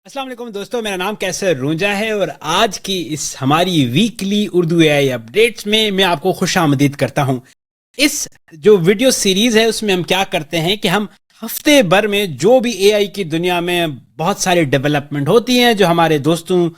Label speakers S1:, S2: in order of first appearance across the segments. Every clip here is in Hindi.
S1: अस्सलाम वालेकुम दोस्तों, मेरा नाम कैसर रूंजा है और आज की इस हमारी वीकली उर्दू एआई अपडेट्स में मैं आपको खुशामदीद करता हूं। इस जो वीडियो सीरीज है उसमें हम क्या करते हैं कि हम हफ्ते भर में जो भी एआई की दुनिया में बहुत सारी डेवलपमेंट होती हैं जो हमारे दोस्तों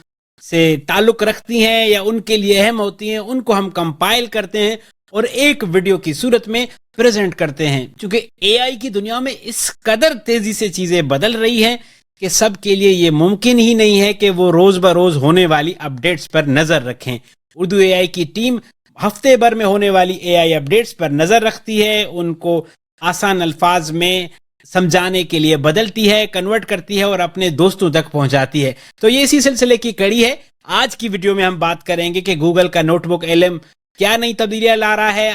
S1: से ताल्लुक रखती हैं या उनके लिए अहम होती हैं, उनको हम कंपाइल करते हैं और एक वीडियो की सूरत में प्रेजेंट करते हैं। क्योंकि एआई की दुनिया में इस कदर तेजी से चीजें बदल रही हैं कि सबके लिए ये मुमकिन ही नहीं है कि वो रोज ब रोज होने वाली अपडेट्स पर नजर रखें। उर्दू एआई की टीम हफ्ते भर में होने वाली एआई अपडेट्स पर नजर रखती है, उनको आसान अल्फाज में समझाने के लिए बदलती है, कन्वर्ट करती है और अपने दोस्तों तक पहुंचाती है। तो ये इसी सिलसिले की कड़ी है। आज की वीडियो में हम बात करेंगे कि गूगल का नोटबुक एलएम क्या नई तब्दीलियां ला रहा है,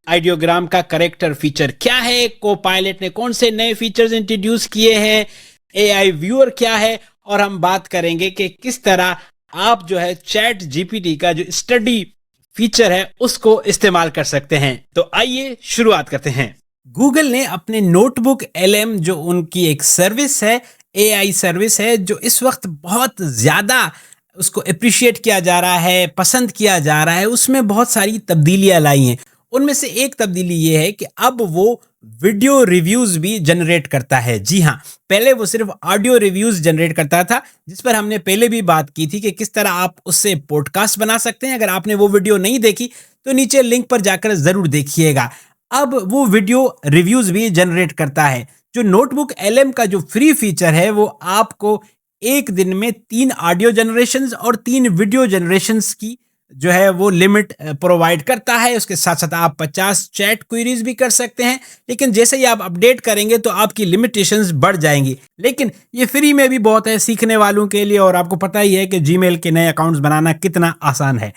S1: आइडियोग्राम का करेक्टर फीचर क्या है, को पायलट ने कौन से नए फीचर्स इंट्रोड्यूस किए हैं, एआई व्यूअर क्या है, और हम बात करेंगे कि किस तरह आप जो है चैट जीपीटी का जो स्टडी फीचर है उसको इस्तेमाल कर सकते हैं। तो आइए शुरुआत करते हैं। गूगल ने अपने नोटबुक एलएम जो उनकी एक सर्विस है, एआई सर्विस है, जो इस वक्त बहुत ज़्यादा उसको अप्रिशिएट किया जा रहा है, पसंद किया जा रहा है, उसमें बहुत सारी तब्दीलियां लाई हैं। उनमें से एक तब्दीली ये है कि अब वो वीडियो रिव्यूज भी जनरेट करता है। जी हाँ, पहले वो सिर्फ ऑडियो रिव्यूज जनरेट करता था, जिस पर हमने पहले भी बात की थी कि किस तरह आप उससे पॉडकास्ट बना सकते हैं। अगर आपने वो वीडियो नहीं देखी तो नीचे लिंक पर जाकर जरूर देखिएगा। अब वो वीडियो रिव्यूज भी जनरेट करता है। जो नोटबुक एलएम का जो फ्री फीचर है वो आपको एक दिन में 3 ऑडियो जनरेशंस और 3 वीडियो जनरेशंस की जो है वो लिमिट प्रोवाइड करता है। उसके साथ साथ आप 50 चैट क्वेरीज भी कर सकते हैं, लेकिन जैसे ही आप अपडेट करेंगे तो आपकी लिमिटेशंस बढ़ जाएंगी। लेकिन ये फ्री में भी बहुत है सीखने वालों के लिए, और आपको पता ही है कि जीमेल के नए अकाउंट्स बनाना कितना आसान है।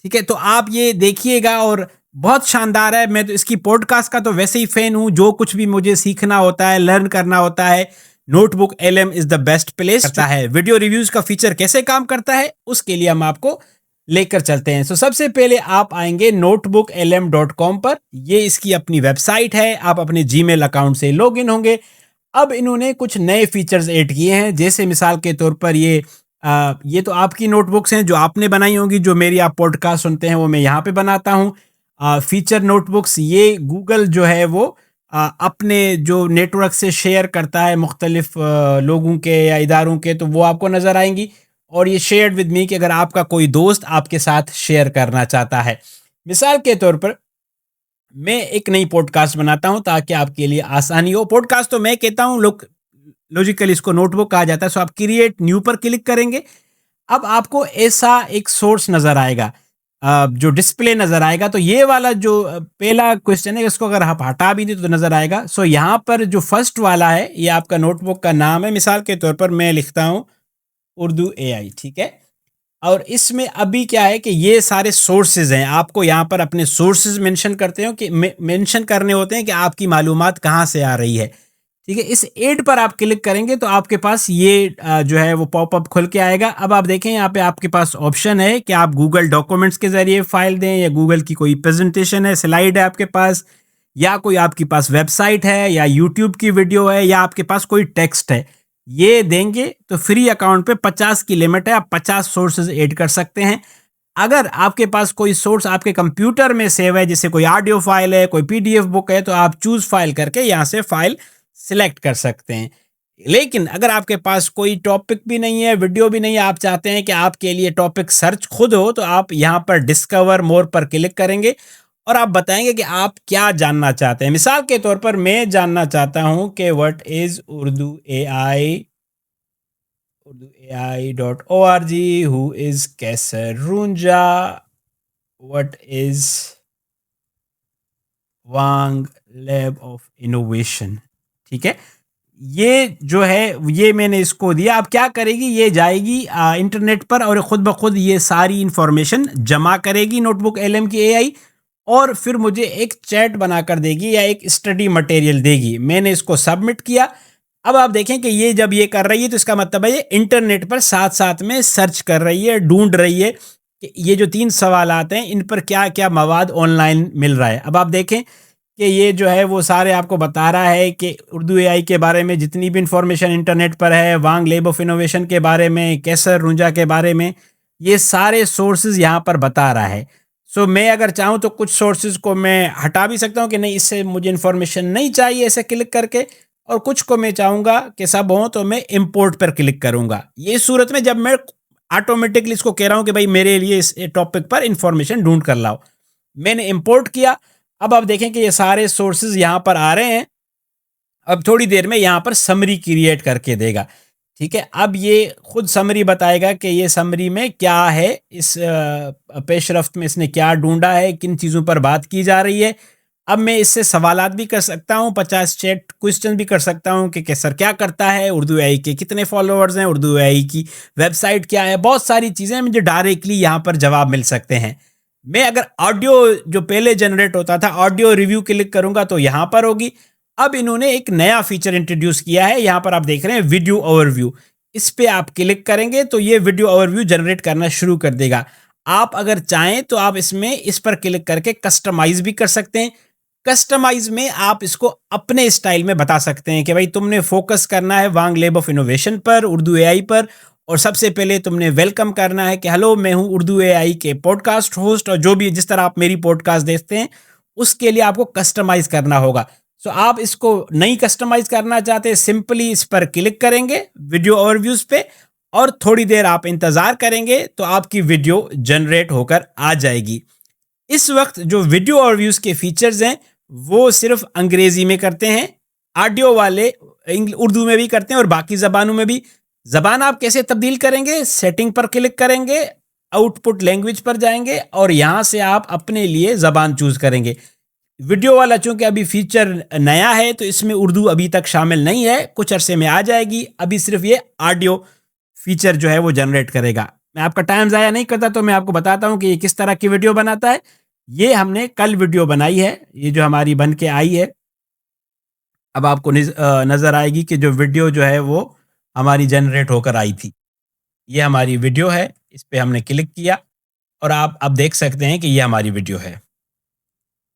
S1: ठीक है, तो आप ये देखिएगा और बहुत शानदार है। मैं तो इसकी पॉडकास्ट का तो वैसे ही फैन हूँ। जो कुछ भी मुझे सीखना होता है, लर्न करना होता है, notebook LM is the best place करता है। वीडियो रिव्यूज का फीचर कैसे काम करता है उसके लिए हम आपको लेकर चलते हैं। सबसे पहले आप आएंगे notebooklm.com पर। ये इसकी अपनी वेबसाइट है। आप अपने जीमेल अकाउंट से लॉगिन होंगे। अब इन्होंने कुछ नए फीचर्स ऐड किए हैं, जैसे मिसाल के तौर पर ये तो आपकी नोटबुक्स हैं जो आपने बनाई होंगी। जो मेरी आप पॉडकास्ट सुनते हैं वो मैं यहाँ पे बनाता हूँ। फीचर नोटबुक्स ये गूगल जो है वो अपने जो नेटवर्क से शेयर करता है मुख्तलिफ लोगों के या इदारों के, तो वो आपको नज़र आएंगी। और ये शेयर्ड विद मी कि अगर आपका कोई दोस्त आपके साथ शेयर करना चाहता है। मिसाल के तौर पर मैं एक नई पॉडकास्ट बनाता हूं ताकि आपके लिए आसानी हो। पॉडकास्ट तो मैं कहता हूं, लोग लॉजिकली इसको नोटबुक कहा जाता है। सो आप क्रिएट न्यू पर क्लिक करेंगे। अब आपको ऐसा एक सोर्स नजर आएगा, जो डिस्प्ले नजर आएगा। तो ये वाला जो पहला क्वेश्चन है इसको अगर आप हटा भी दें तो नजर आएगा। सो यहाँ पर जो फर्स्ट वाला है ये आपका नोटबुक का नाम है। मिसाल के तौर पर मैं लिखता हूँ उर्दू एआई, ठीक है। और इसमें अभी क्या है कि ये सारे सोर्सेज हैं। आपको यहाँ पर अपने सोर्सेज मेंशन करते हो कि मेंशन करने होते हैं कि आपकी मालूमात कहाँ से आ रही है, ठीक है। इस एड पर आप क्लिक करेंगे तो आपके पास ये जो है वो पॉपअप खुल के आएगा। अब आप देखें यहाँ पे आपके पास ऑप्शन है कि आप गूगल डॉक्यूमेंट्स के जरिए फाइल दें, या गूगल की कोई प्रेजेंटेशन है, स्लाइड है आपके पास, या कोई आपके पास वेबसाइट है, या यूट्यूब की वीडियो है, या आपके पास कोई टेक्स्ट है। ये देंगे तो फ्री अकाउंट पे 50 की लिमिट है। आप 50 सोर्सेज ऐड कर सकते हैं। अगर आपके पास कोई सोर्स आपके कंप्यूटर में सेव है, जैसे कोई ऑडियो फाइल है, कोई पीडीएफ बुक है, तो आप चूज फाइल करके यहाँ से फाइल सिलेक्ट कर सकते हैं। लेकिन अगर आपके पास कोई टॉपिक भी नहीं है, वीडियो भी नहीं है, आप चाहते हैं कि आपके लिए टॉपिक सर्च खुद हो, तो आप यहाँ पर डिस्कवर मोर पर क्लिक करेंगे और आप बताएंगे कि आप क्या जानना चाहते हैं। मिसाल के तौर पर मैं जानना चाहता हूं कि what is urduai.org, who is Qaiser रूंजा, what is Wang Lab of Innovation, ठीक है। ये जो है ये मैंने इसको दिया। अब क्या करेगी, ये जाएगी इंटरनेट पर और खुद ब खुद ये सारी इंफॉर्मेशन जमा करेगी नोटबुक एलएम की एआई, और फिर मुझे एक चैट बनाकर देगी या एक स्टडी मटेरियल देगी। मैंने इसको सबमिट किया। अब आप देखें कि ये जब ये कर रही है तो इसका मतलब है ये इंटरनेट पर साथ साथ में सर्च कर रही है, ढूंढ रही है कि ये जो 3 सवाल आते हैं इन पर क्या क्या मवाद ऑनलाइन मिल रहा है। अब आप देखें कि ये जो है वो सारे आपको बता रहा है कि उर्दू एआई के बारे में जितनी भी इंफॉर्मेशन इंटरनेट पर है, वांग लैब ऑफ इनोवेशन के बारे में, कैसर रुंजा के बारे में, ये सारे सोर्सेज यहाँ पर बता रहा है। सो मैं अगर चाहूँ तो कुछ सोर्सेज को मैं हटा भी सकता हूँ कि नहीं इससे मुझे इन्फॉर्मेशन नहीं चाहिए ऐसे क्लिक करके, और कुछ को मैं चाहूँगा कि सब हों तो मैं इंपोर्ट पर क्लिक करूँगा। ये सूरत में जब मैं ऑटोमेटिकली इसको कह रहा हूँ कि भाई मेरे लिए इस टॉपिक पर इंफॉर्मेशन ढूंढ कर लाओ, मैंने इंपोर्ट किया। अब आप देखें कि ये सारे सोर्सेज यहाँ पर आ रहे हैं। अब थोड़ी देर में यहाँ पर समरी क्रिएट करके देगा। ठीक है, अब ये खुद समरी बताएगा कि ये समरी में क्या है, इस पेशरफ्त में इसने क्या ढूंढा है, किन चीज़ों पर बात की जा रही है। अब मैं इससे सवालात भी कर सकता हूँ, 50 चैट क्वेश्चन भी कर सकता हूँ कि सर क्या करता है, उर्दू एआई के कितने फॉलोअर्स हैं, उर्दू एआई की वेबसाइट क्या है, बहुत सारी चीज़ें मुझे डायरेक्टली यहाँ पर जवाब मिल सकते हैं। मैं अगर ऑडियो जो पहले जनरेट होता था, ऑडियो रिव्यू क्लिक करूंगा तो यहाँ पर होगी। अब इन्होंने एक नया फीचर इंट्रोड्यूस किया है, यहाँ पर आप देख रहे हैं वीडियो ओवरव्यू। इस पे आप क्लिक करेंगे तो ये वीडियो ओवरव्यू जनरेट करना शुरू कर देगा। आप अगर चाहें तो आप इसमें इस पर क्लिक करके कस्टमाइज भी कर सकते हैं। कस्टमाइज में आप इसको अपने स्टाइल में बता सकते हैं कि भाई तुमने फोकस करना है वांग लैब ऑफ इनोवेशन पर, उर्दू एआई पर, और सबसे पहले तुमने वेलकम करना है कि हेलो मैं हूं उर्दू एआई के पॉडकास्ट होस्ट, और जो भी जिस तरह आप मेरी पॉडकास्ट देखते हैं उसके लिए आपको कस्टमाइज करना होगा। सो आप इसको नहीं कस्टमाइज करना चाहते, सिंपली इस पर क्लिक करेंगे वीडियो ओवरव्यूज पे, और थोड़ी देर आप इंतजार करेंगे तो आपकी वीडियो जनरेट होकर आ जाएगी। इस वक्त जो वीडियो ओवरव्यूज के फीचर्स हैं वो सिर्फ अंग्रेजी में करते हैं, ऑडियो वाले उर्दू में भी करते हैं और बाकी जबानों में भी। जबान आप कैसे तब्दील करेंगे, सेटिंग पर क्लिक करेंगे, आउटपुट लैंग्वेज पर जाएंगे और यहां से आप अपने लिए जबान चूज करेंगे। वीडियो वाला चूंकि अभी फीचर नया है तो इसमें उर्दू अभी तक शामिल नहीं है, कुछ अरसे में आ जाएगी। अभी सिर्फ ये ऑडियो फीचर जो है वो जनरेट करेगा। मैं आपका टाइम ज़ाया नहीं करता तो मैं आपको बताता हूं कि ये किस तरह की वीडियो बनाता है। ये हमने कल वीडियो बनाई है, ये जो हमारी बन के आई है। अब आपको नज़र आएगी कि जो वीडियो जो है वो हमारी जनरेट होकर आई थी। ये हमारी वीडियो है, इस पे हमने क्लिक किया और आप अब देख सकते हैं कि ये हमारी वीडियो है।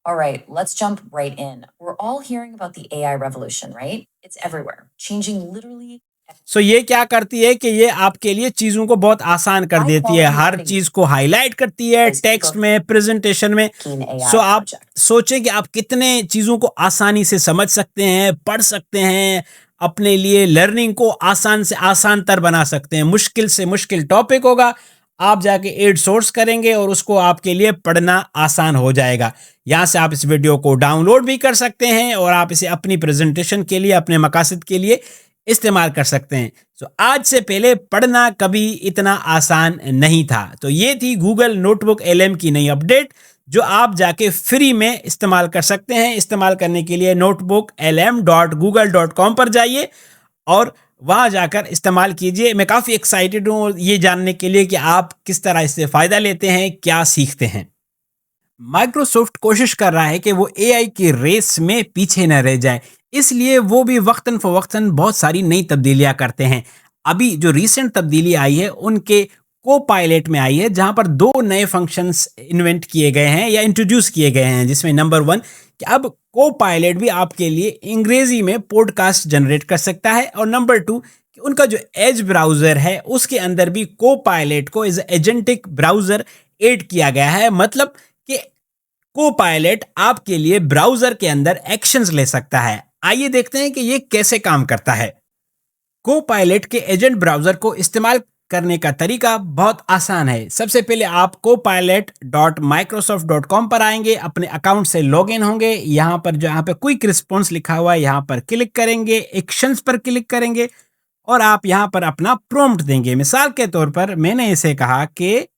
S2: All right, let's jump right in. We're all hearing about the AI revolution, right? It's everywhere, changing literally.
S1: सो ये क्या करती है कि ये आपके लिए चीज़ों को बहुत आसान कर देती है, हर चीज़ को हाईलाइट करती है टेक्स्ट में, प्रेजेंटेशन में। सो आप सोचें कि आप कितने चीज़ों को आसानी से समझ सकते हैं, पढ़ सकते हैं, अपने लिए लर्निंग को आसान से आसान तर बना सकते हैं। मुश्किल से मुश्किल टॉपिक होगा, आप जाके एड सोर्स करेंगे और उसको आपके लिए पढ़ना आसान हो जाएगा। यहाँ से आप इस वीडियो को डाउनलोड भी कर सकते हैं और आप इसे अपनी प्रेजेंटेशन के लिए, अपने मकासद के लिए इस्तेमाल कर सकते हैं। सो आज से पहले पढ़ना कभी इतना आसान नहीं था। तो ये थी गूगल नोटबुक एलएम की नई अपडेट जो आप जाके फ्री में इस्तेमाल कर सकते हैं। इस्तेमाल करने के लिए notebooklm.google.com पर जाइए और वहाँ जाकर इस्तेमाल कीजिए। मैं काफ़ी एक्साइटेड हूँ ये जानने के लिए कि आप किस तरह इससे फ़ायदा लेते हैं, क्या सीखते हैं। माइक्रोसॉफ्ट कोशिश कर रहा है कि वो एआई की रेस में पीछे न रह जाए, इसलिए वो भी वक्तन फ़वक्तन बहुत सारी नई तब्दीलियां करते हैं। अभी जो रीसेंट तब्दीली आई है उनके को पायलट में आई है, जहां पर 2 नए फंक्शंस इन्वेंट किए गए हैं या इंट्रोड्यूस किए गए हैं, जिसमें नंबर 1 कि अब को पायलट भी आपके लिए अंग्रेजी में पॉडकास्ट जनरेट कर सकता है, और नंबर 2 कि उनका जो एज ब्राउज़र है उसके अंदर भी को पायलट को एज एजेंटिक ब्राउज़र ऐड किया गया है। मतलब कि को पायलट आपके लिए ब्राउज़र के अंदर एक्शंस ले सकता है। आइए देखते हैं कि ये कैसे काम करता है। को पायलट के एजेंट ब्राउज़र को इस्तेमाल करने का तरीका बहुत आसान है। सबसे पहले आप copilot.microsoft.com पर आएंगे, अपने अकाउंट से लॉगिन होंगे। यहाँ पर जहाँ पे क्विक रिस्पॉन्स लिखा हुआ है यहाँ पर क्लिक करेंगे, एक्शंस पर क्लिक करेंगे और आप यहाँ पर अपना प्रॉम्प्ट देंगे। मिसाल के तौर पर मैंने इसे कहा कि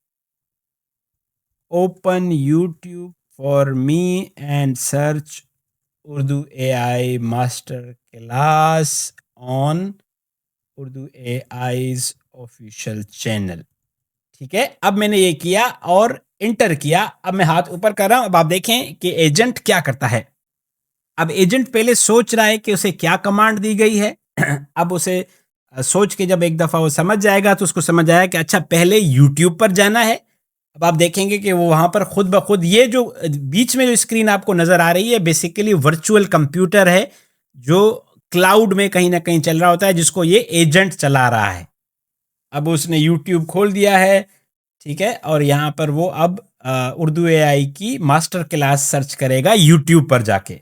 S1: open YouTube for me and search Urdu AI master class on Urdu AIs official channel. ठीक है, अब मैंने ये किया और इंटर किया। अब मैं हाथ ऊपर कर रहा हूं। अब आप देखें कि एजेंट क्या करता है। अब एजेंट पहले सोच रहा है कि उसे क्या कमांड दी गई है। अब उसे सोच के जब एक दफ़ा वो समझ जाएगा तो उसको समझ आया कि अच्छा पहले यूट्यूब पर जाना है। अब आप देखेंगे कि वो वहाँ पर खुद ब खुद ये जो बीच में जो स्क्रीन आपको नज़र आ रही है बेसिकली वर्चुअल कंप्यूटर है जो क्लाउड में कहीं ना कहीं चल रहा होता है, जिसको ये एजेंट चला रहा है। अब उसने यूट्यूब खोल दिया है, ठीक है, और यहाँ पर वो अब उर्दू एआई की मास्टर क्लास सर्च करेगा यूट्यूब पर जाके।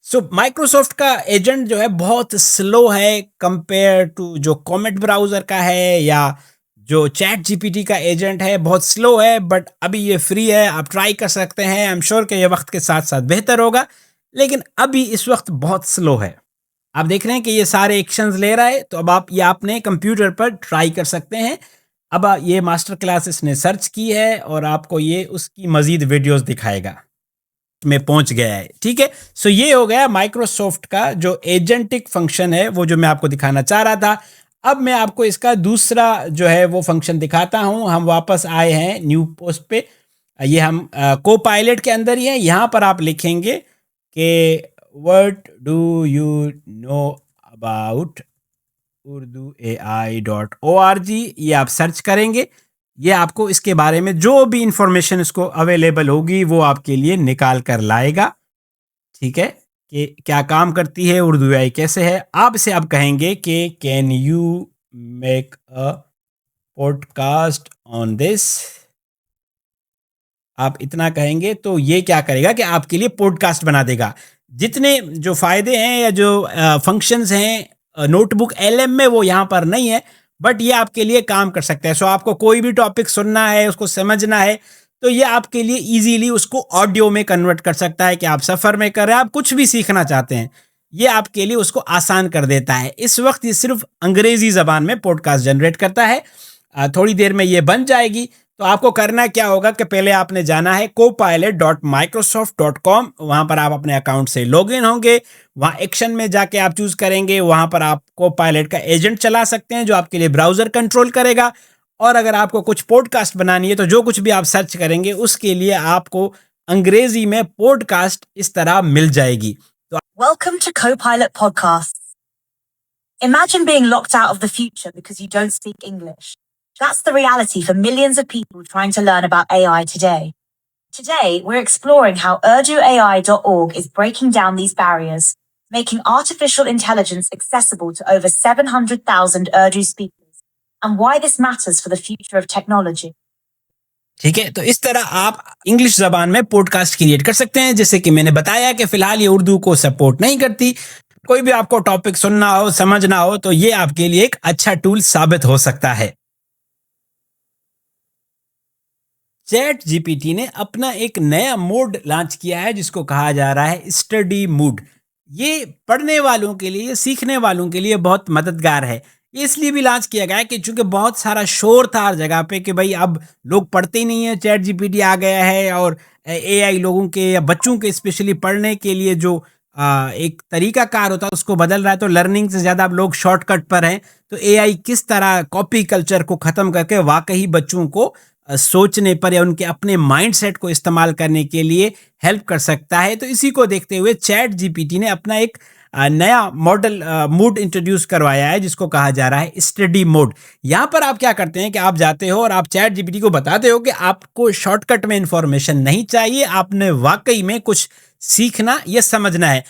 S1: सो माइक्रोसॉफ्ट का एजेंट जो है बहुत स्लो है कंपेयर टू जो कॉमेट ब्राउज़र का है, या जो चैट जीपीटी का एजेंट है बहुत स्लो है, बट अभी ये फ्री है, आप ट्राई कर सकते हैं। आई एम श्योर कि ये वक्त के साथ साथ बेहतर होगा, लेकिन अभी इस वक्त बहुत स्लो है। आप देख रहे हैं कि ये सारे एक्शंस ले रहा है, तो अब आप ये अपने कंप्यूटर पर ट्राई कर सकते हैं। अब ये मास्टर क्लास इसने सर्च की है और आपको ये उसकी मज़ीद वीडियोस दिखाएगा में पहुंच गया है, ठीक है। सो ये हो गया माइक्रोसॉफ्ट का जो एजेंटिक फंक्शन है, वो जो मैं आपको दिखाना चाह रहा था। अब मैं आपको इसका दूसरा जो है वो फंक्शन दिखाता हूं। हम वापस आए हैं न्यू पोस्ट पे। ये हम को पायलट के अंदर ही है। यहाँ पर आप लिखेंगे कि what do you know about urduai.org, ये आप सर्च करेंगे। ये आपको इसके बारे में जो भी इंफॉर्मेशन इसको अवेलेबल होगी वो आपके लिए निकाल कर लाएगा, ठीक है, कि क्या काम करती है उर्दू एआई, कैसे है। आप इसे अब कहेंगे कि can you make a podcast on this. आप इतना कहेंगे तो ये क्या करेगा कि आपके लिए पॉडकास्ट बना देगा। जितने जो फ़ायदे हैं या जो फंक्शंस हैं नोटबुक एलएम में, वो यहाँ पर नहीं है, बट ये आपके लिए काम कर सकता है। सो आपको कोई भी टॉपिक सुनना है, उसको समझना है, तो ये आपके लिए इजीली उसको ऑडियो में कन्वर्ट कर सकता है। कि आप सफ़र में कर रहे हैं, आप कुछ भी सीखना चाहते हैं, ये आपके लिए उसको आसान कर देता है। इस वक्त ये सिर्फ अंग्रेज़ी ज़बान में पॉडकास्ट जनरेट करता है। थोड़ी देर में ये बन जाएगी। तो आपको करना क्या होगा कि पहले आपने जाना है copilot.microsoft.com। वहाँ पर आप अपने अकाउंट से लॉगिन होंगे। वहाँ एक्शन में जाके आप चूज़ करेंगे। वहाँ पर आप कोपायलट का एजेंट चला सकते हैं जो आपके लिए ब्राउज़र कंट्रोल करेगा। और अगर आपको कुछ पॉडकास्ट बनानी है तो जो कुछ भी आप सर्च करेंगे उसके लिए आपको अंग्रेजी में पॉडकास्ट इस तरह मिल जाएगी। तो
S3: Welcome to Copilot Podcasts. Imagine being locked out of the future because you don't speak English. That's the reality for millions of people trying to learn about AI today. Today, we're exploring how UrduAI.org is breaking down these barriers, making artificial intelligence accessible to over 700,000 Urdu speakers, and why this matters for the future of technology.
S1: ठीक है, तो इस तरह आप इंग्लिश जबान में पॉडकास्ट क्रिएट कर सकते हैं। जैसे कि मैंने बताया कि फिलहाल ये उर्दू को सपोर्ट नहीं करती। कोई भी आपको टॉपिक सुनना हो, समझना हो, तो ये आपके लिए एक अच्छा टूल साबित हो सकता है। चैट जीपीटी ने अपना एक नया मोड लॉन्च किया है जिसको कहा जा रहा है स्टडी मोड। ये पढ़ने वालों के लिए, सीखने वालों के लिए बहुत मददगार है। ये इसलिए भी लॉन्च किया गया है कि चूंकि बहुत सारा शोर था हर जगह पे कि भाई अब लोग पढ़ते ही नहीं है, चैट जीपीटी आ गया है और एआई लोगों के या बच्चों के स्पेशली पढ़ने के लिए जो एक तरीका कार होता है उसको बदल रहा है। तो लर्निंग से ज़्यादा अब लोग शॉर्टकट पर हैं। तो एआई किस तरह कॉपी कल्चर को ख़त्म करके वाकई बच्चों को सोचने पर या उनके अपने माइंडसेट को इस्तेमाल करने के लिए हेल्प कर सकता है। तो इसी को देखते हुए चैट जीपीटी ने अपना एक नया मॉडल मोड इंट्रोड्यूस करवाया है जिसको कहा जा रहा है स्टडी मोड। यहाँ पर आप क्या करते हैं कि आप जाते हो और आप चैट जीपीटी को बताते हो कि आपको शॉर्टकट में इंफॉर्मेशन नहीं चाहिए, आपने वाकई में कुछ सीखना या समझना है।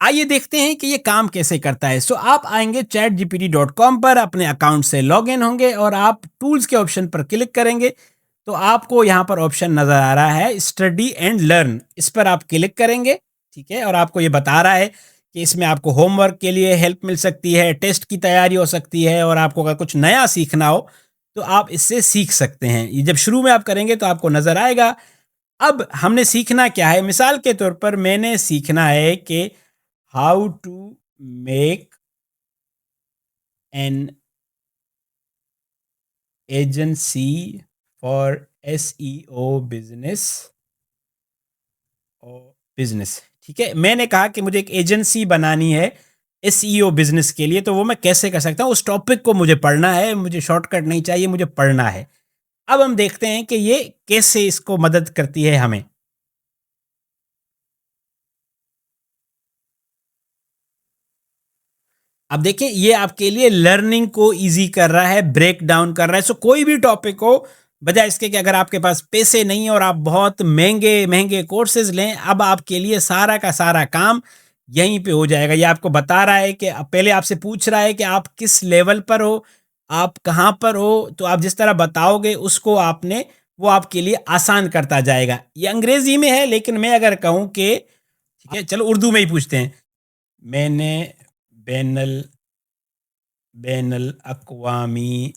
S1: आइए देखते हैं कि ये काम कैसे करता है। सो आप आएंगे chatgpt.com पर, अपने अकाउंट से लॉगिन होंगे और आप टूल्स के ऑप्शन पर क्लिक करेंगे। तो आपको यहाँ पर ऑप्शन नज़र आ रहा है स्टडी एंड लर्न, इस पर आप क्लिक करेंगे, ठीक है। और आपको ये बता रहा है कि इसमें आपको होमवर्क के लिए हेल्प मिल सकती है, टेस्ट की तैयारी हो सकती है, और आपको अगर कुछ नया सीखना हो तो आप इससे सीख सकते हैं। ये जब शुरू में आप करेंगे तो आपको नज़र आएगा। अब हमने सीखना क्या है? मिसाल के तौर पर मैंने सीखना है कि how to make an agency for SEO business, ठीक है। मैंने कहा कि मुझे एक एजेंसी बनानी है एसईओ बिजनेस के लिए, तो वो मैं कैसे कर सकता हूँ? उस टॉपिक को मुझे पढ़ना है, मुझे शॉर्टकट नहीं चाहिए, मुझे पढ़ना है। अब हम देखते हैं कि ये कैसे इसको मदद करती है हमें। अब देखिए ये आपके लिए लर्निंग को इजी कर रहा है, ब्रेक डाउन कर रहा है। सो कोई भी टॉपिक हो, बजाय इसके कि अगर आपके पास पैसे नहीं है और आप बहुत महंगे महंगे कोर्सेज लें, अब आपके लिए सारा का सारा काम यहीं पे हो जाएगा। ये आपको बता रहा है कि पहले आपसे पूछ रहा है कि आप किस लेवल पर हो, आप कहाँ पर हो, तो आप जिस तरह बताओगे उसको आपने वो आपके लिए आसान करता जाएगा। ये अंग्रेजी में है, लेकिन मैं अगर कहूँ कि ठीक है, चलो उर्दू में ही पूछते हैं। मैंने बैनल बैनल अक़वामी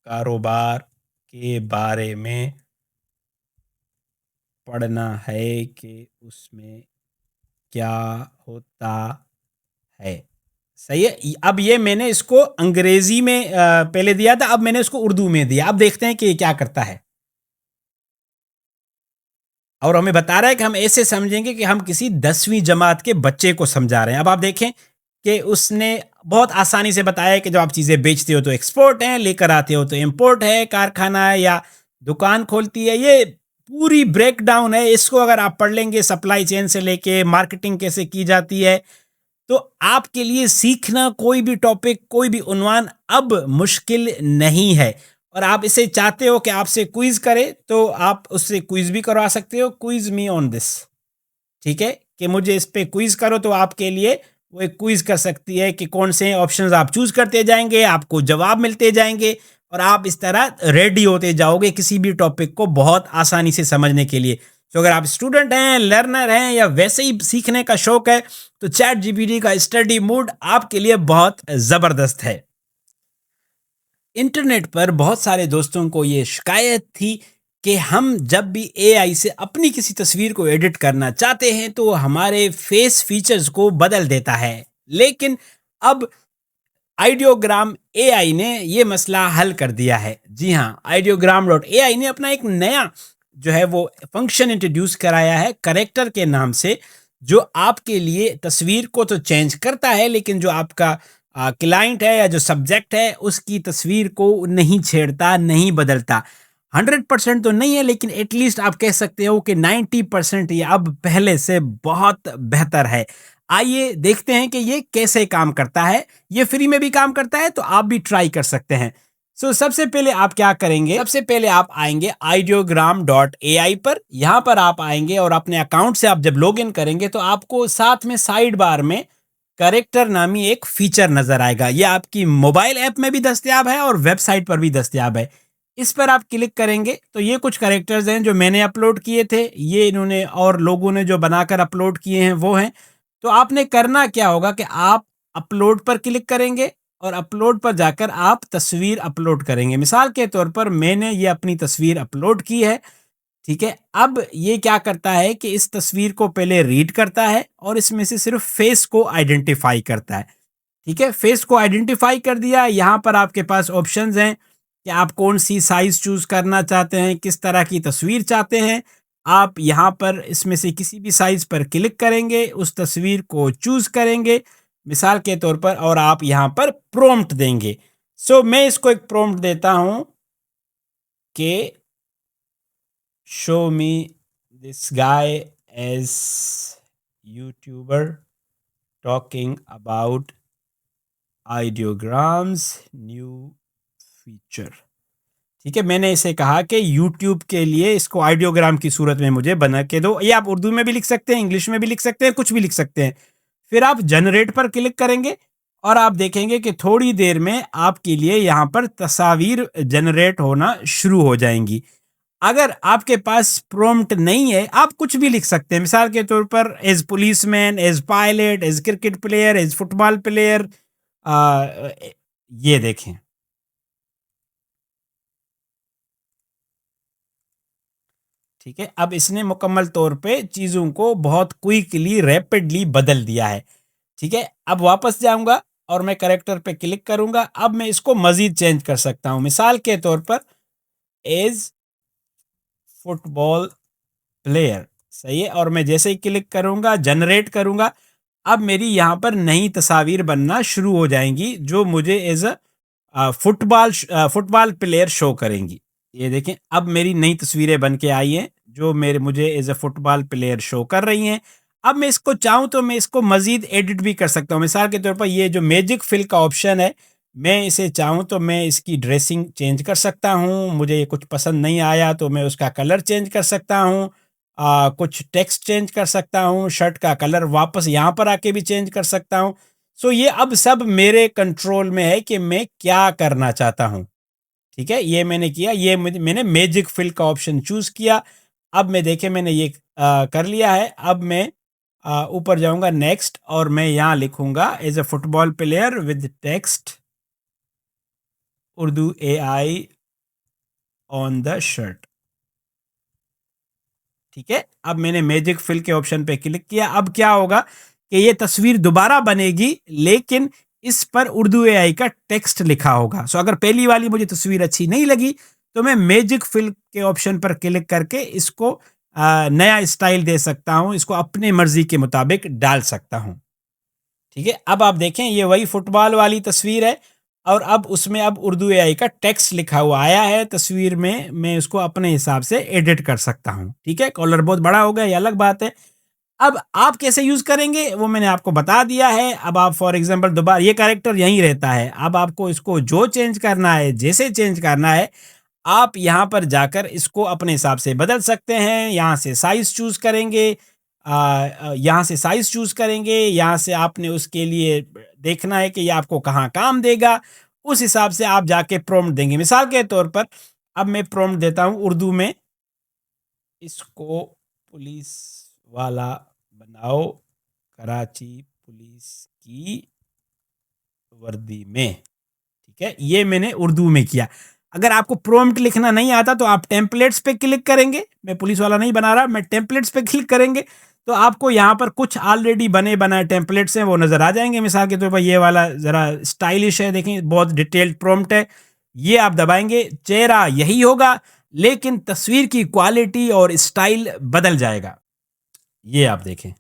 S1: कारोबार के बारे में पढ़ना है कि उसमें क्या होता है। सही है। अब ये मैंने इसको अंग्रेजी में पहले दिया था, अब मैंने इसको उर्दू में दिया। अब देखते हैं कि ये क्या करता है। और हमें बता रहा है कि हम ऐसे समझेंगे कि हम किसी 10वीं जमात के बच्चे को समझा रहे हैं। अब आप देखें कि उसने बहुत आसानी से बताया कि जब आप चीज़ें बेचते हो तो एक्सपोर्ट है, लेकर आते हो तो इंपोर्ट है, कारखाना है या दुकान खोलती है, ये पूरी ब्रेक डाउन है। इसको अगर आप पढ़ लेंगे, सप्लाई चेन से लेके मार्केटिंग कैसे की जाती है, तो आपके लिए सीखना कोई भी टॉपिक, कोई भी उन्वान अब मुश्किल नहीं है। और आप इसे चाहते हो कि आपसे क्विज करे, तो आप उससे क्विज भी करवा सकते हो। क्विज मी ऑन दिस, ठीक है, कि मुझे इस पे क्विज करो, तो आपके लिए वो एक क्विज कर सकती है कि कौन से ऑप्शंस आप चूज करते जाएंगे, आपको जवाब मिलते जाएंगे और आप इस तरह रेडी होते जाओगे किसी भी टॉपिक को बहुत आसानी से समझने के लिए। तो अगर आप स्टूडेंट हैं, लर्नर हैं या वैसे ही सीखने का शौक है, तो चैट जीपीटी का स्टडी मूड आपके लिए बहुत जबरदस्त है। इंटरनेट पर बहुत सारे दोस्तों को ये शिकायत थी कि हम जब भी एआई से अपनी किसी तस्वीर को एडिट करना चाहते हैं तो हमारे फेस फीचर्स को बदल देता है। लेकिन अब आइडियोग्राम एआई ने ये मसला हल कर दिया है। जी हाँ, आइडियोग्राम डॉट एआई ने अपना एक नया जो है वो फंक्शन इंट्रोड्यूस कराया है करेक्टर के नाम से, जो आपके लिए तस्वीर को तो चेंज करता है, लेकिन जो आपका क्लाइंट है या जो सब्जेक्ट है उसकी तस्वीर को नहीं छेड़ता, नहीं बदलता। 100% तो नहीं है, लेकिन एटलीस्ट आप कह सकते हो कि 90% ये अब पहले से बहुत बेहतर है। आइए देखते हैं कि ये कैसे काम करता है। ये फ्री में भी काम करता है, तो आप भी ट्राई कर सकते हैं। सबसे पहले आप क्या करेंगे, सबसे पहले आप आएंगे ideogram.ai पर। यहां पर आप आएंगे और अपने अकाउंट से आप जब लॉगिन करेंगे तो आपको साथ में साइड बार में करेक्टर नामी एक फीचर नजर आएगा। ये आपकी मोबाइल ऐप में भी दस्तयाब है और वेबसाइट पर भी दस्तयाब है। इस पर आप क्लिक करेंगे तो ये कुछ करेक्टर्स हैं जो मैंने अपलोड किए थे, ये इन्होंने और लोगों ने जो बनाकर अपलोड किए हैं वो हैं। तो आपने करना क्या होगा कि आप अपलोड पर क्लिक करेंगे और अपलोड पर जाकर आप तस्वीर अपलोड करेंगे। मिसाल के तौर पर मैंने ये अपनी तस्वीर अपलोड की है, ठीक है। अब ये क्या करता है कि इस तस्वीर को पहले रीड करता है और इसमें से सिर्फ फेस को आइडेंटिफाई करता है, ठीक है। फेस को आइडेंटिफाई कर दिया। यहाँ पर आपके पास ऑप्शंस हैं कि आप कौन सी साइज चूज करना चाहते हैं, किस तरह की तस्वीर चाहते हैं। आप यहाँ पर इसमें से किसी भी साइज पर क्लिक करेंगे, उस तस्वीर को चूज करेंगे मिसाल के तौर पर, और आप यहाँ पर प्रॉम्प्ट देंगे। मैं इसको एक प्रॉम्प्ट देता हूं कि show me this guy as YouTuber talking about Ideogram's new feature, ठीक है। मैंने इसे कहा कि YouTube के लिए इसको आइडियोग्राम की सूरत में मुझे बना के दो। ये आप उर्दू में भी लिख सकते हैं, इंग्लिश में भी लिख सकते हैं, कुछ भी लिख सकते हैं। फिर आप जनरेट पर क्लिक करेंगे और आप देखेंगे कि थोड़ी देर में आपके लिए यहाँ पर तस्वीर जनरेट होना शुरू हो जाएंगी। अगर आपके पास प्रॉम्प्ट नहीं है, आप कुछ भी लिख सकते हैं। मिसाल के तौर पर as policeman, as pilot, as cricket player, as football player. ये देखें, ठीक है। अब इसने मुकम्मल तौर पे चीज़ों को बहुत क्विकली, रैपिडली बदल दिया है, ठीक है। अब वापस जाऊंगा और मैं करेक्टर पे क्लिक करूंगा। अब मैं इसको मजीद चेंज कर सकता हूं। मिसाल के तौर पर एज फुटबॉल प्लेयर, सही है। और मैं जैसे ही क्लिक करूंगा, जनरेट करूंगा, अब मेरी यहाँ पर नई तस्वीर बनना शुरू हो जाएंगी जो मुझे as a football player show करेंगी। ये देखें, अब मेरी नई तस्वीरें बन के आई हैं जो मुझे as a football player show कर रही हैं। अब मैं इसको चाहूँ तो मैं इसको मजीद एडिट भी कर सकता हूँ। मिसाल के तौर पर ये जो मैजिक फिल का ऑप्शन है, मैं इसे चाहूँ तो मैं इसकी ड्रेसिंग चेंज कर सकता हूँ, मुझे ये कुछ पसंद नहीं आया तो मैं उसका कलर चेंज कर सकता हूँ, कुछ टेक्स्ट चेंज कर सकता हूँ, शर्ट का कलर वापस यहाँ पर आके भी चेंज कर सकता हूँ। सो ये अब सब मेरे कंट्रोल में है कि मैं क्या करना चाहता हूँ। ठीक है, ये मैंने किया, ये मैंने मैजिक फिल का ऑप्शन चूज़ किया। अब मैं देखें मैंने ये कर लिया है। अब मैं ऊपर जाऊँगा नेक्स्ट और मैं यहाँ लिखूँगा as a football player with text Urdu AI on the shirt. ठीक है, अब मैंने मैजिक फिल के ऑप्शन पे क्लिक किया। अब क्या होगा कि ये तस्वीर दोबारा बनेगी, लेकिन इस पर उर्दू एआई का टेक्स्ट लिखा होगा। सो अगर पहली वाली मुझे तस्वीर अच्छी नहीं लगी तो मैं मैजिक फिल के ऑप्शन पर क्लिक करके इसको नया स्टाइल दे सकता हूँ, इसको अपने मर्जी के मुताबिक डाल सकता हूँ। ठीक है, अब आप देखें ये वही फुटबॉल वाली तस्वीर है और अब उसमें अब उर्दू एआई का टेक्स्ट लिखा हुआ आया है तस्वीर में। मैं उसको अपने हिसाब से एडिट कर सकता हूँ। ठीक है, कॉलर बहुत बड़ा हो गया, ये अलग बात है। अब आप कैसे यूज करेंगे वो मैंने आपको बता दिया है। अब आप फॉर एग्जांपल दोबारा ये कैरेक्टर यहीं रहता है, अब आपको इसको जो चेंज करना है, जैसे चेंज करना है, आप यहाँ पर जाकर इसको अपने हिसाब से बदल सकते हैं। यहाँ से साइज चूज करेंगे, यहाँ से साइज चूज करेंगे, यहाँ से आपने उसके लिए देखना है कि ये आपको कहाँ काम देगा, उस हिसाब से आप जाके प्रॉम्प्ट देंगे। मिसाल के तौर पर अब मैं प्रॉम्प्ट देता हूँ उर्दू में, इसको पुलिस वाला बनाओ कराची पुलिस की वर्दी में। ठीक है, ये मैंने उर्दू में किया। अगर आपको प्रॉम्प्ट लिखना नहीं आता तो आप टेम्पलेट्स पे क्लिक करेंगे। मैं पुलिस वाला नहीं बना रहा, मैं टेम्पलेट्स पे क्लिक करेंगे तो आपको यहाँ पर कुछ ऑलरेडी बने बनाए टेम्पलेट्स हैं वो नज़र आ जाएंगे। मिसाल के तौर पर ये वाला ज़रा स्टाइलिश है, देखें बहुत डिटेल्ड प्रॉम्प्ट है, ये आप दबाएंगे, चेहरा यही होगा लेकिन तस्वीर की क्वालिटी और स्टाइल बदल जाएगा। ये आप देखें।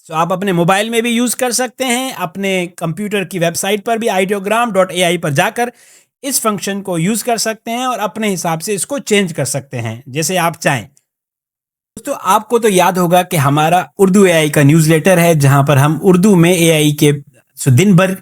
S1: तो आप अपने मोबाइल में भी यूज़ कर सकते हैं, अपने कंप्यूटर की वेबसाइट पर भी ideogram.ai पर जाकर इस फंक्शन को यूज़ कर सकते हैं और अपने हिसाब से इसको चेंज कर सकते हैं जैसे आप चाहें। दोस्तों आपको तो याद होगा कि हमारा उर्दू एआई का न्यूज़लेटर है जहां पर हम उर्दू में एआई के दिन भर,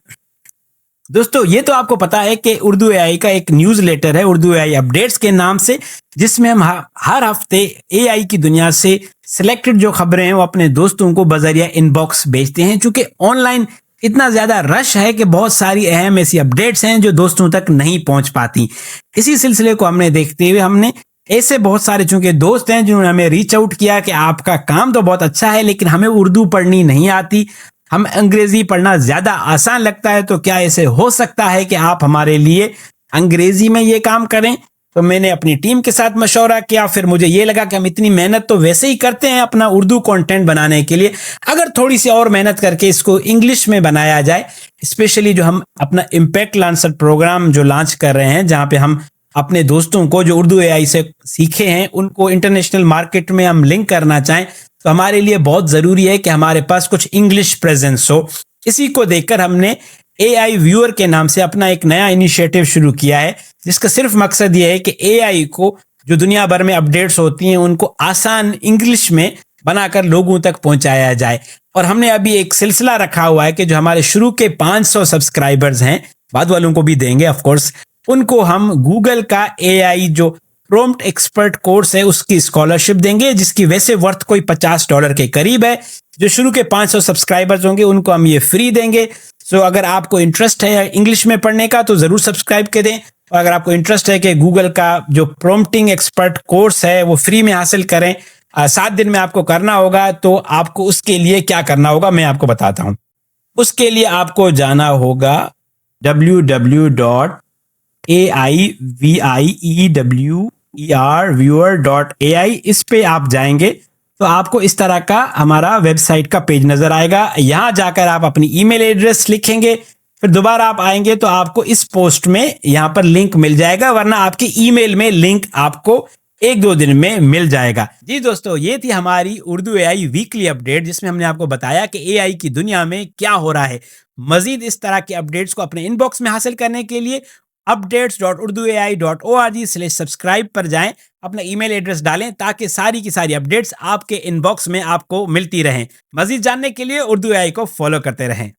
S1: दोस्तों ये तो आपको पता है कि उर्दू एआई का एक न्यूज़लेटर है उर्दू एआई अपडेट्स के नाम से, जिसमें हम हर हफ्ते एआई की दुनिया से सिलेक्टेड जो खबरें हैं वो अपने दोस्तों को बजरिया इनबॉक्स भेजते हैं। चूंकि ऑनलाइन इतना ज्यादा रश है कि बहुत सारी अहम ऐसी अपडेट्स हैं जो दोस्तों तक नहीं पहुंच पाती। इसी सिलसिले को हमने देखते हुए हमने ऐसे बहुत सारे चूंकि दोस्त हैं जिन्होंने हमें रीच आउट किया कि आपका काम तो बहुत अच्छा है लेकिन हमें उर्दू पढ़नी नहीं आती, हम अंग्रेजी पढ़ना ज्यादा आसान लगता है, तो क्या ऐसे हो सकता है कि आप हमारे लिए अंग्रेजी में ये काम करें। तो मैंने अपनी टीम के साथ मशवरा किया, फिर मुझे ये लगा कि हम इतनी मेहनत तो वैसे ही करते हैं अपना उर्दू कंटेंट बनाने के लिए, अगर थोड़ी सी और मेहनत करके इसको इंग्लिश में बनाया जाए। स्पेशली जो हम अपना इम्पैक्ट लॉन्चर प्रोग्राम जो लॉन्च कर रहे हैं जहां पे हम अपने दोस्तों को जो उर्दू एआई से सीखे हैं उनको इंटरनेशनल मार्केट में हम लिंक करना चाहें, तो हमारे लिए बहुत ज़रूरी है कि हमारे पास कुछ इंग्लिश प्रेजेंस हो। इसी को देखकर हमने एआई व्यूअर के नाम से अपना एक नया इनिशिएटिव शुरू किया है जिसका सिर्फ मकसद ये है कि एआई को जो दुनिया भर में अपडेट्स होती हैं उनको आसान इंग्लिश में बनाकर लोगों तक पहुंचाया जाए। और हमने अभी एक सिलसिला रखा हुआ है कि जो हमारे शुरू के 500 सब्सक्राइबर्स हैं, बाद वालों को भी देंगे ऑफ कोर्स, उनको हम गूगल का एआई जो प्रॉम्प्ट एक्सपर्ट कोर्स है उसकी स्कॉलरशिप देंगे जिसकी वैसे वर्थ कोई $50 के करीब है। जो शुरू के 500 सब्सक्राइबर्स होंगे उनको हम ये फ्री देंगे। सो अगर आपको इंटरेस्ट है इंग्लिश में पढ़ने का तो ज़रूर सब्सक्राइब कर दें, और अगर आपको इंटरेस्ट है कि गूगल का जो प्रॉम्प्टिंग एक्सपर्ट कोर्स है वो फ्री में हासिल करें, 7 दिन में आपको करना होगा, तो आपको उसके लिए क्या करना होगा मैं आपको बताता हूँ। उसके लिए आपको जाना होगा www.aiviewer.ai, इस पे आप जाएंगे तो आपको इस तरह का हमारा वेबसाइट का पेज नजर आएगा। यहां जाकर आप अपनी ईमेल एड्रेस लिखेंगे, फिर दोबारा आप आएंगे तो आपको इस पोस्ट में यहां पर लिंक मिल जाएगा, वरना आपकी ईमेल में लिंक आपको 1-2 दिन में मिल जाएगा। जी दोस्तों, ये थी हमारी उर्दू एआई वीकली अपडेट जिसमें हमने आपको बताया कि एआई की दुनिया में क्या हो रहा है। मजीद इस तरह के अपडेट्स को अपने इनबॉक्स में हासिल करने के लिए updates.urduai.org/subscribe पर जाएं, अपना ईमेल एड्रेस डालें ताकि सारी की सारी अपडेट्स आपके इनबॉक्स में आपको मिलती रहें। मजीद जानने के लिए उर्दू एआई को फॉलो करते रहें।